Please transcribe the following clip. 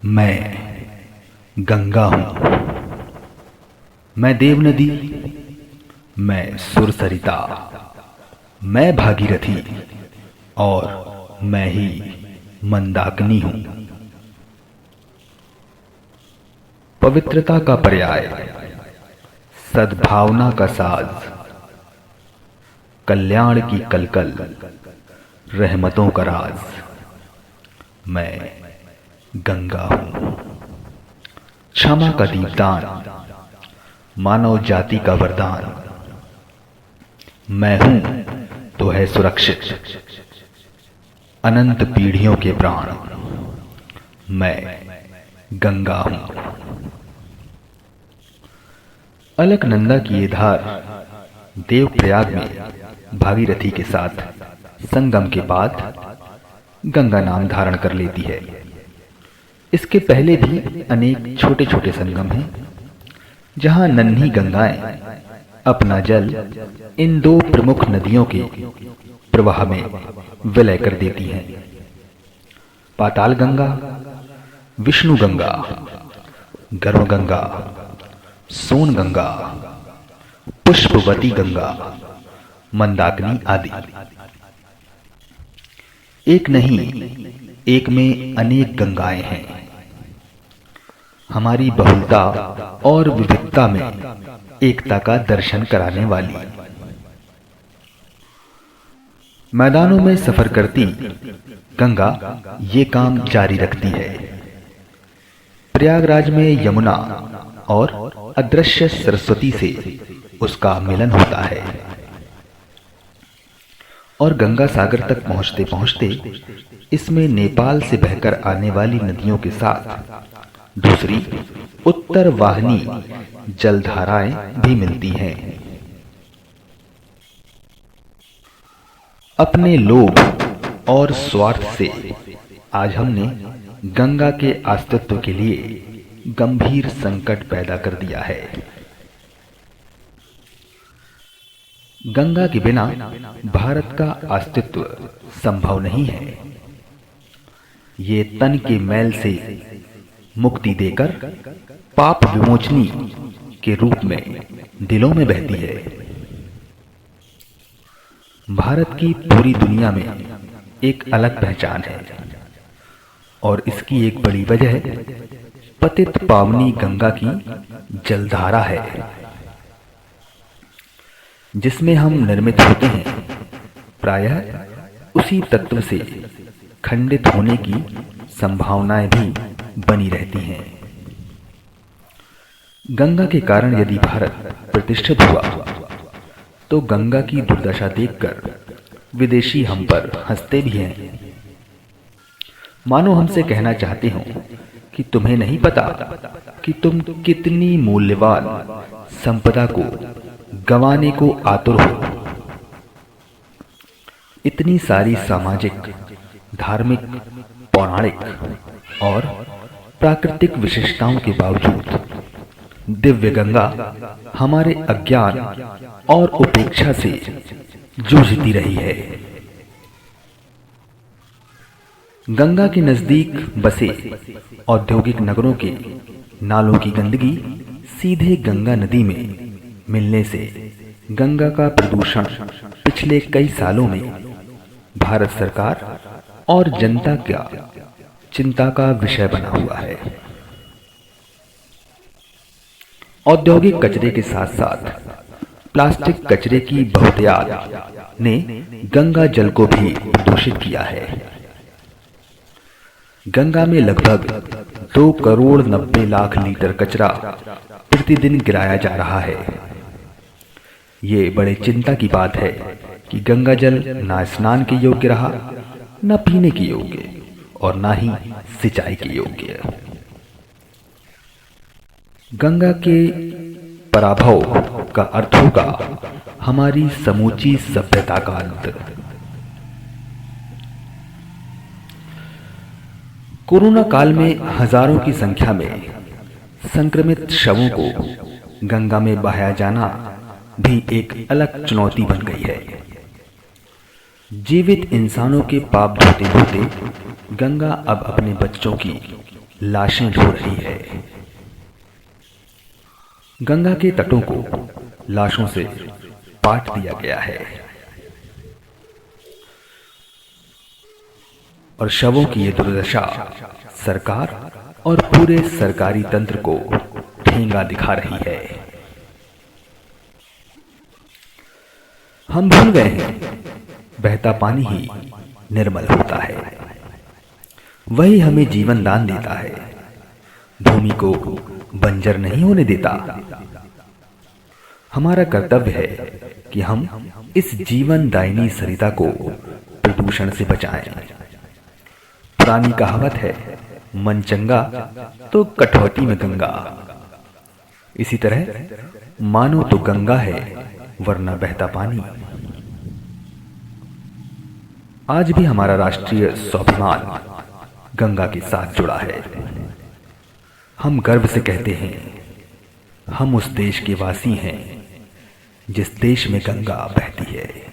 मैं गंगा हूँ। मैं देव नदी, मैं सुरसरिता, मैं भागीरथी और मैं ही मंदाकिनी हूँ। पवित्रता का पर्याय, सद्भावना का साज, कल्याण की कलकल, रहमतों का राज, मैं गंगा हूँ। क्षमा का दीपदान, मानव जाति का वरदान, मैं हूं तो है सुरक्षित अनंत पीढ़ियों के प्राण, मैं गंगा हूं। अलकनंदा की ये धार देवप्रयाग में भागीरथी के साथ संगम के बाद गंगा नाम धारण कर लेती है। इसके पहले भी अनेक छोटे छोटे संगम हैं, जहां नन्ही गंगाएं अपना जल इन दो प्रमुख नदियों के प्रवाह में विलय कर देती हैं। पाताल गंगा, विष्णु गंगा, गर्भ गंगा, सोन गंगा, पुष्पवती गंगा, मंदाकिनी आदि। एक नहीं, एक में अनेक गंगाएं हैं। हमारी बहुलता और विविधता में एकता का दर्शन कराने वाली। मैदानों में सफर करती गंगा ये काम जारी रखती है। प्रयागराज में यमुना और अदृश्य सरस्वती से उसका मिलन होता है और गंगा सागर तक पहुंचते पहुंचते इसमें नेपाल से बहकर आने वाली नदियों के साथ दूसरी उत्तर वाहिनी जलधाराएं भी मिलती हैं। अपने लोभ और स्वार्थ से आज हमने गंगा के अस्तित्व के लिए गंभीर संकट पैदा कर दिया है। गंगा के बिना भारत का अस्तित्व संभव नहीं है। ये तन के मैल से मुक्ति देकर पाप विमोचनी के रूप में दिलों में बहती है। भारत की पूरी दुनिया में एक अलग पहचान है और इसकी एक बड़ी वजह पतित पावनी गंगा की जलधारा है, जिसमें हम निर्मित होते हैं। प्रायः उसी तत्व से खंडित होने की संभावनाएं भी बनी रहती हैं। गंगा के कारण यदि भारत प्रतिष्ठित हुआ तो गंगा की दुर्दशा देखकर विदेशी हम पर हंसते भी हैं। मानो हमसे कहना चाहते हो कि तुम्हें नहीं पता कि तुम कितनी मूल्यवान संपदा को गंवाने को आतुर हो। इतनी सारी सामाजिक, धार्मिक, पौराणिक और प्राकृतिक विशेषताओं के बावजूद दिव्य गंगा हमारे अज्ञान और उपेक्षा से जूझती रही है। गंगा के नजदीक बसे औद्योगिक नगरों के नालों की गंदगी सीधे गंगा नदी में मिलने से गंगा का प्रदूषण पिछले कई सालों में भारत सरकार और जनता का चिंता का विषय बना हुआ है। औद्योगिक कचरे के साथ साथ प्लास्टिक कचरे की बहुतायत ने गंगा जल को भी दूषित किया है। गंगा में लगभग 2 करोड़ 90 लाख लीटर कचरा प्रतिदिन गिराया जा रहा है। ये बड़े चिंता की बात है कि गंगा जल ना स्नान के योग्य रहा, न पीने के योग्य और ना ही सिंचाई के योग्य। गंगा के पराभव का अर्थ होगा हमारी समूची सभ्यता का अंत। कोरोना काल में हजारों की संख्या में संक्रमित शवों को गंगा में बहाया जाना भी एक अलग चुनौती बन गई है। जीवित इंसानों के पाप धोते धोते गंगा अब अपने बच्चों की लाशें ढो रही है। गंगा के तटों को लाशों से पाट दिया गया है और शवों की ये दुर्दशा सरकार और पूरे सरकारी तंत्र को ठेंगा दिखा रही है। हम भूल गए हैं बहता पानी ही निर्मल होता है, वही हमें जीवन दान देता है, भूमि को बंजर नहीं होने देता। हमारा कर्तव्य है कि हम इस जीवन दायिनी सरिता को प्रदूषण से बचाएं। पुरानी कहावत है, मन चंगा तो कटौती में गंगा। इसी तरह मानो तो गंगा है वरना बहता पानी। आज भी हमारा राष्ट्रीय स्वाभिमान गंगा के साथ जुड़ा है। हम गर्व से कहते हैं हम उस देश के वासी हैं जिस देश में गंगा बहती है।